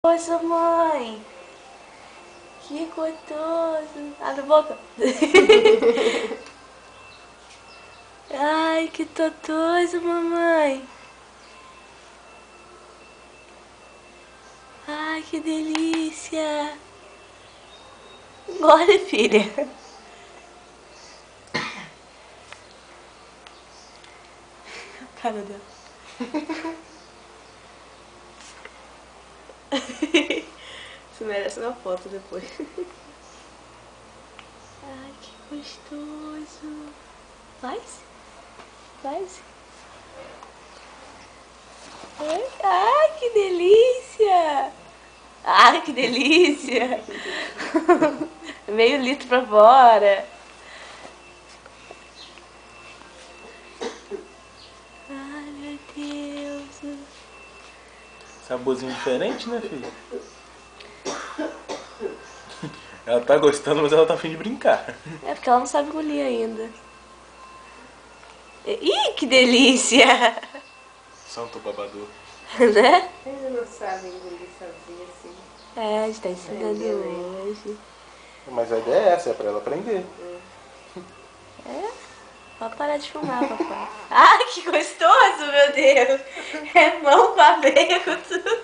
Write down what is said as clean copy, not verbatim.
Nossa, mãe! Que gostoso! Abre a boca! Ai, que totoso, mamãe! Ai, que delícia! Olha, filha! Cara dela. Isso merece uma foto depois. Ai, que gostoso! Faz? Faz? Ai, que delícia! Ai, que delícia! Meio litro pra fora. Ai, meu Deus. Saborzinho diferente, né, filho? Ela tá gostando, mas ela tá afim de brincar. É porque ela não sabe engolir ainda. Ih, que delícia! Santo babador. Né? Ainda não sabe engolir sozinha assim. É, a gente tá ensinando hoje. Mas a ideia é essa, é pra ela aprender. É? Pode parar de filmar, papai. Ai, que gostoso, meu Deus! É mão com abelha com tudo.